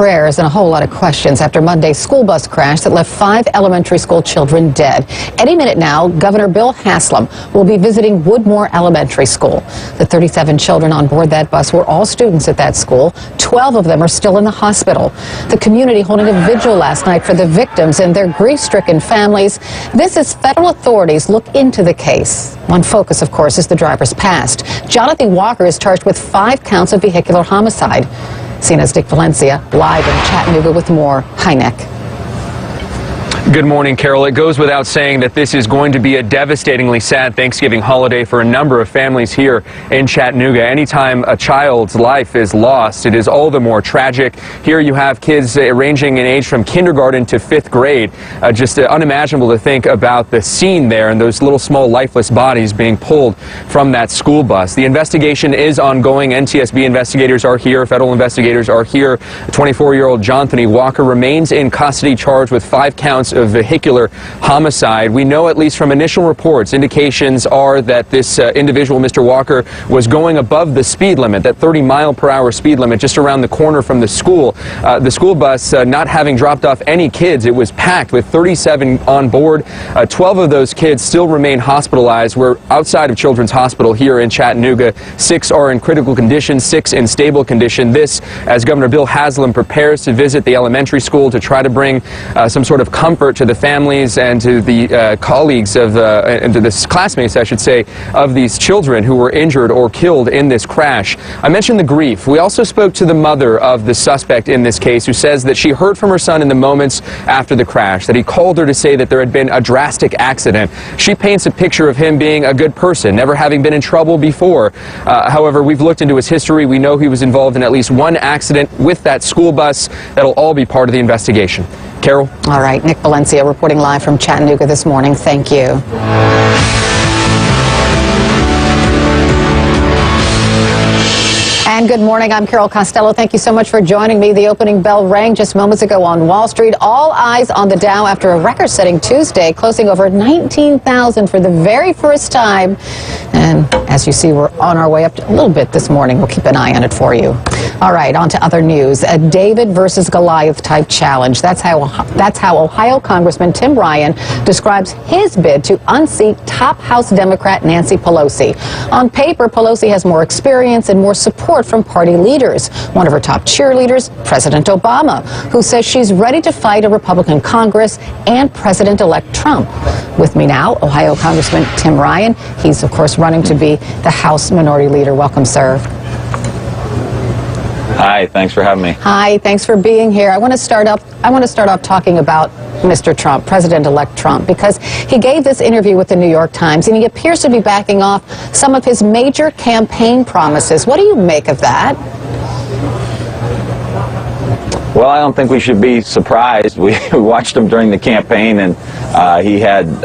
prayers and a whole lot of questions after Monday's school bus crash that left 5 elementary school children dead. Any minute now, Governor Bill Haslam will be visiting Woodmore Elementary School. The 37 children on board that bus were all students at that school. 12 of them are still in the hospital. The community holding a vigil last night for the victims and their grief-stricken families. This as federal authorities look into the case. One focus, of course, is the driver's past. Jonathan Walker is charged with 5 counts of vehicular homicide. CNN's Nick Valencia live in Chattanooga with more. Hi, Nick. Good morning, Carol. It goes without saying that this is going to be a devastatingly sad Thanksgiving holiday for a number of families here in Chattanooga. Anytime a child's life is lost, it is all the more tragic. Here you have kids ranging in age from kindergarten to 5th grade. Just unimaginable to think about the scene there and those little small lifeless bodies being pulled from that school bus. The investigation is ongoing. NTSB investigators are here. Federal investigators are here. 24-year-old Jonathan Walker remains in custody, charged with 5 counts of vehicular homicide. We know, at least from initial reports, indications are that this individual, Mr. Walker, was going above the speed limit, that 30-mile-per-hour speed limit just around the corner from the school. The school bus not having dropped off any kids, it was packed with 37 on board. 12 of those kids still remain hospitalized. We're outside of Children's Hospital here in Chattanooga. 6 are in critical condition, 6 in stable condition. This as Governor Bill Haslam prepares to visit the elementary school to try to bring some sort of comfort to the families and to the colleagues of and to the classmates, I should say, of these children who were injured or killed in this crash. I mentioned the grief. We also spoke to the mother of the suspect in this case, who says that she heard from her son in the moments after the crash, that he called her to say that there had been a drastic accident. She paints a picture of him being a good person, never having been in trouble before. However, we've looked into his history. We know he was involved in at least 1 accident with that school bus. That'll all be part of the investigation. Carol? All right, Nick Valencia reporting live from Chattanooga this morning. Thank you. And good morning, I'm Carol Costello. Thank you so much for joining me. The opening bell rang just moments ago on Wall Street. All eyes on the Dow after a record-setting Tuesday, closing over 19,000 for the very first time. And as you see, we're on our way up a little bit this morning. We'll keep an eye on it for you. All right, on to other news. A David versus Goliath type challenge. That's how Ohio Congressman Tim Ryan describes his bid to unseat top House Democrat Nancy Pelosi. On paper, Pelosi has more experience and more support from party leaders. One of her top cheerleaders, President Obama, who says she's ready to fight a Republican Congress and President-elect Trump. With me now, Ohio Congressman Tim Ryan. He's, of course, running to be the House Minority Leader. Welcome, sir. Hi, thanks for having me. Hi, thanks for being here. I want to start off talking about Mr. Trump, President-elect Trump, because he gave this interview with the New York Times, and he appears to be backing off some of his major campaign promises. What do you make of that? Well, I don't think we should be surprised. We watched him during the campaign, and he had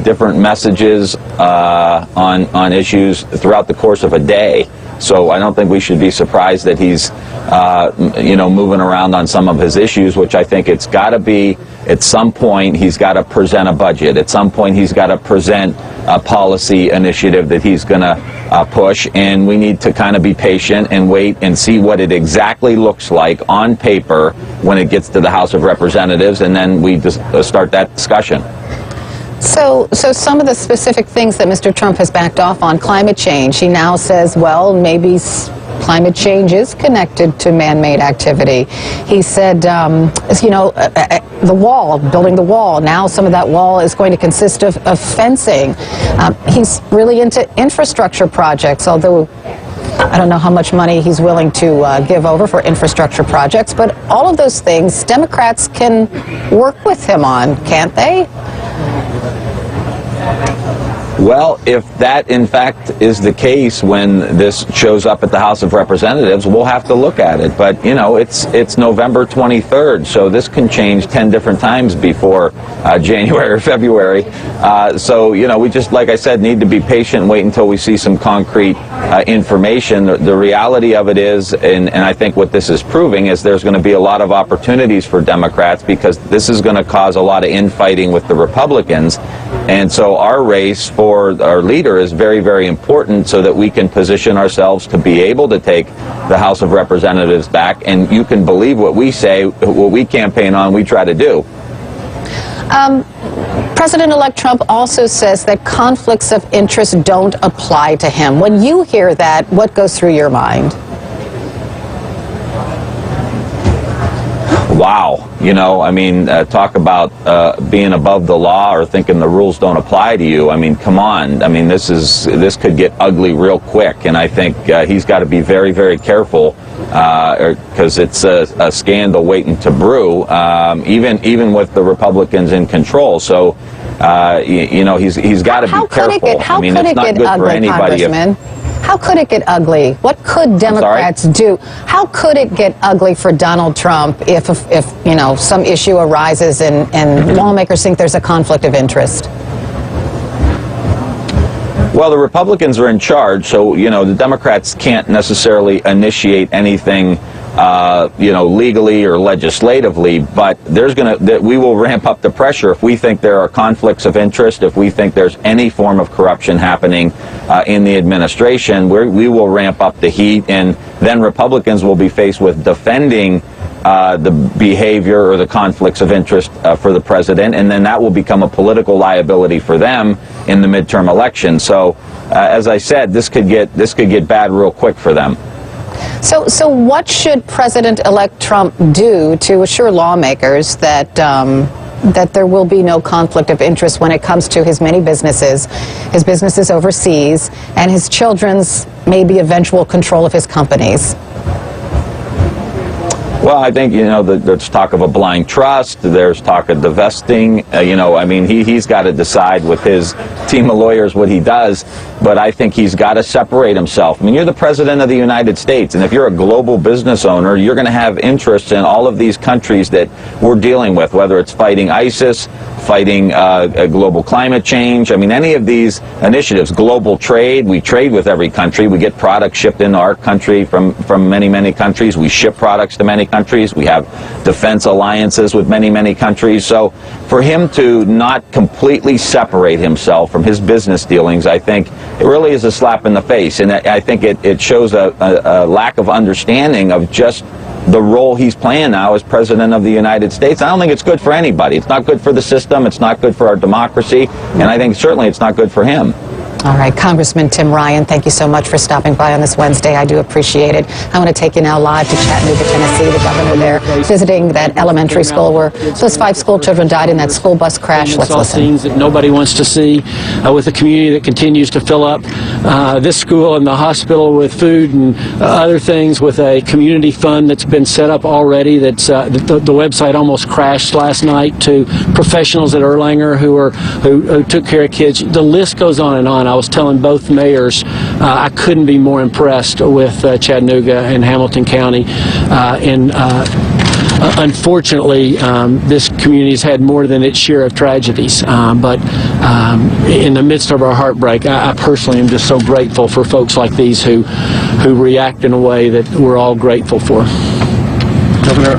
different messages on issues throughout the course of a day. So I don't think we should be surprised that he's, moving around on some of his issues, which I think it's got to be, at some point, he's got to present a budget. At some point, he's got to present a policy initiative that he's going to push. And we need to kind of be patient and wait and see what it exactly looks like on paper when it gets to the House of Representatives. And then we just start that discussion. So some of the specific things that Mr. Trump has backed off on, climate change, he now says, well, maybe climate change is connected to man-made activity. He said, the wall, building the wall, now some of that wall is going to consist of fencing. He's really into infrastructure projects, although I don't know how much money he's willing to give over for infrastructure projects, but all of those things Democrats can work with him on, can't they? Well, if that, in fact, is the case when this shows up at the House of Representatives, we'll have to look at it. But, it's November 23rd, so this can change 10 different times before January or February. So, we just, like I said, need to be patient and wait until we see some concrete information. The reality of it is, and I think what this is proving, is there's going to be a lot of opportunities for Democrats because this is going to cause a lot of infighting with the Republicans. And so our race for our leader is very, very important so that we can position ourselves to be able to take the House of Representatives back. And you can believe what we say, what we campaign on, we try to do. President-elect Trump also says that conflicts of interest don't apply to him. When you hear that, what goes through your mind? Wow. You know, I mean, talk about being above the law or thinking the rules don't apply to you. I mean, come on. I mean, this could get ugly real quick, and I think he's got to be very, very careful because it's a scandal waiting to brew, even with the Republicans in control. So, you know, he's got to be careful. How could it get ugly, Congressman? How could it get ugly? What could Democrats do? How could it get ugly for Donald Trump if you know, some issue arises and lawmakers think there's a conflict of interest? Well, the Republicans are in charge, so, you know, the Democrats can't necessarily initiate anything, you know, legally or legislatively, but we will ramp up the pressure if we think there are conflicts of interest, if we think there's any form of corruption happening in the administration, we will ramp up the heat, and then Republicans will be faced with defending the behavior or the conflicts of interest for the president, and then that will become a political liability for them in the midterm election. So, as I said, this could get bad real quick for them. So what should President-elect Trump do to assure lawmakers that that there will be no conflict of interest when it comes to his many businesses, his businesses overseas, and his children's maybe eventual control of his companies? Well, I think, you know, there's talk of a blind trust. There's talk of divesting. You know, I mean, he's got to decide with his team of lawyers what he does. But I think he's got to separate himself. I mean, you're the president of the United States, and if you're a global business owner, you're going to have interests in all of these countries that we're dealing with, whether it's fighting ISIS, fighting global climate change. I mean, any of these initiatives, global trade, we trade with every country. We get products shipped into our country from many, many countries. We ship products to many countries. We have defense alliances with many, many countries. So for him to not completely separate himself from his business dealings, I think it really is a slap in the face. And I think it shows a lack of understanding of just the role he's playing now as president of the United States. I don't think it's good for anybody. It's not good for the system. It's not good for our democracy. And I think certainly it's not good for him. All right, Congressman Tim Ryan, thank you so much for stopping by on this Wednesday. I do appreciate it. I want to take you now live to Chattanooga, Tennessee. The governor there visiting that elementary school where those 5 school children died in that school bus crash. Let's listen. Scenes that nobody wants to see, with a community that continues to fill up this school and the hospital with food and other things, with a community fund that's been set up already. That's the website almost crashed last night, to professionals at Erlanger who took care of kids. The list goes on and on. I was telling both mayors I couldn't be more impressed with Chattanooga and Hamilton County. Unfortunately, this community has had more than its share of tragedies. But in the midst of our heartbreak, I personally am just so grateful for folks like these who react in a way that we're all grateful for. Governor,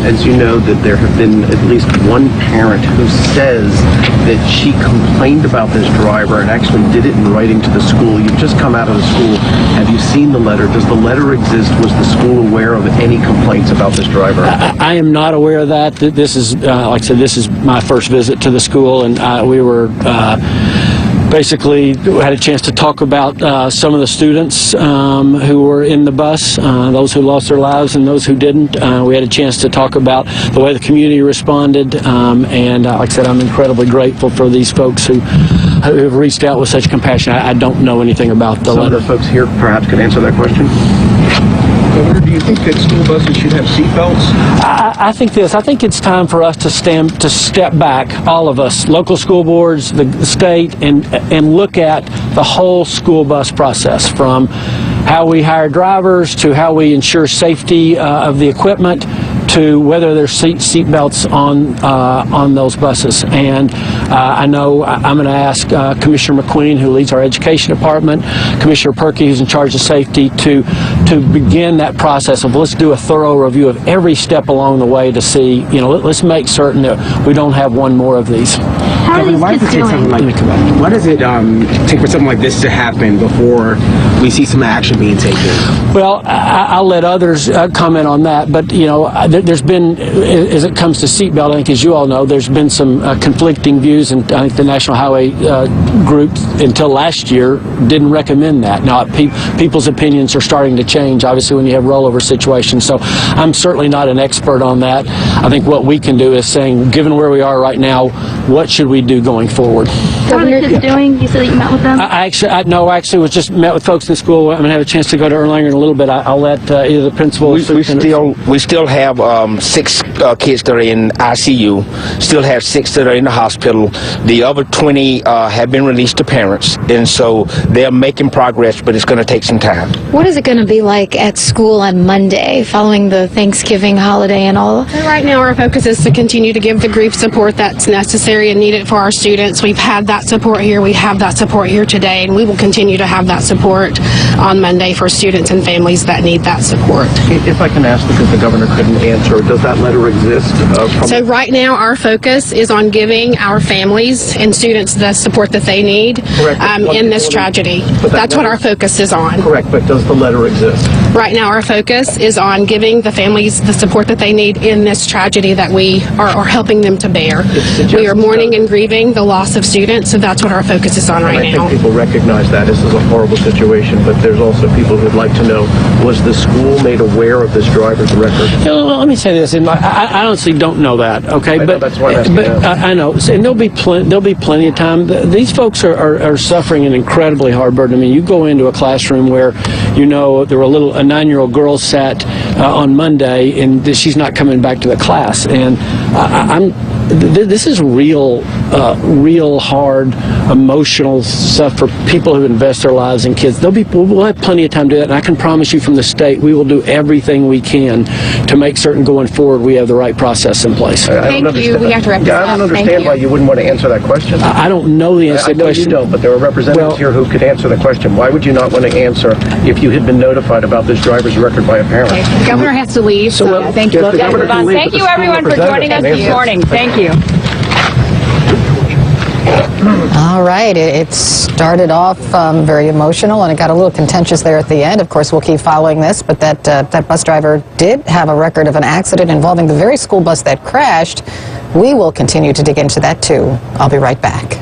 as you know, that there have been at least one parent who says that she complained about this driver and actually did it in writing to the school. You've just come out of the school. Have you seen the letter? Does the letter exist? Was the school aware of any complaints about this driver? I am not aware of that. This is, like I said, this is my first visit to the school, and we were basically had a chance to talk about some of the students who were in the bus, those who lost their lives and those who didn't. We had a chance to talk about the way the community responded, and like I said, I'm incredibly grateful for these folks who have reached out with such compassion. I don't know anything about the letter. Some of the folks here perhaps could answer that question. Governor, do you think that school buses should have seatbelts? I think this. I think it's time for us to step back, all of us, local school boards, the state, and look at the whole school bus process, from how we hire drivers to how we ensure safety of the equipment, to whether there's seat belts on those buses. And I know I'm going to ask Commissioner McQueen, who leads our education department, Commissioner Perkey, who's in charge of safety, to begin that process of let's do a thorough review of every step along the way to see, let's make certain that we don't have one more of these. How are these kids doing? What does it take for something like this to happen before we see some action being taken? Well, I'll let others comment on that, but there's been, as it comes to seatbelt, I think as you all know, there's been some conflicting views, and I think the National Highway Group until last year didn't recommend that. Now, people's opinions are starting to change, obviously, when you have rollover situations, so I'm certainly not an expert on that. I think what we can do is saying, given where we are right now, what should we do going forward? How are the kids doing? You said that you met with them? I actually was just met with folks in school. I'm going to have a chance to go to Erlanger in a little bit. I'll let either the principal or we still have 6 kids that are in ICU, still have 6 that are in the hospital. The other 20 have been released to parents, and so they're making progress, but it's going to take some time. What is it going to be like at school on Monday following the Thanksgiving holiday and all? Right now our focus is to continue to give the grief support that's necessary and needed for our students. We've had that support here, we have that support here today, and we will continue to have that support on Monday for students and families that need that support. If I can ask, because the governor couldn't answer, does that letter exist? So right now our focus is on giving our families and students the support that they need in this tragedy. That's what our focus is on. Correct, but does the letter exist? Right now our focus is on giving the families the support that they need in this tragedy that we are helping them to bear. We are mourning and grieving the loss of students, so that's what our focus is on right now. I think people recognize that this is a horrible situation, but there's also people who'd like to know, was the school made aware of this driver's record? Let me say this, and I honestly don't know that, okay? But that's why I'm asking now. I know, and there'll be plenty of time. These folks are suffering an incredibly hard burden. I mean, you go into a classroom where, there were a 9-year-old girl sat on Monday, and she's not coming back to the class, and this is real hard, emotional stuff for people who invest their lives in kids. We'll have plenty of time to do that, and I can promise you from the state, we will do everything we can to make certain going forward we have the right process in place. Thank you. We have to wrap this up. I don't understand why you wouldn't want to answer that question. I don't know the answer to that question. I know you don't, but there are representatives here who could answer the question. Why would you not want to answer if you had been notified about this driver's record by a parent? Okay. The governor has to leave, so thank you. Thank you, everyone, for joining us this morning. Thank you. All right, it started off very emotional, and it got a little contentious there at the end. Of course, we'll keep following this, but that bus driver did have a record of an accident involving the very school bus that crashed. We will continue to dig into that, too. I'll be right back.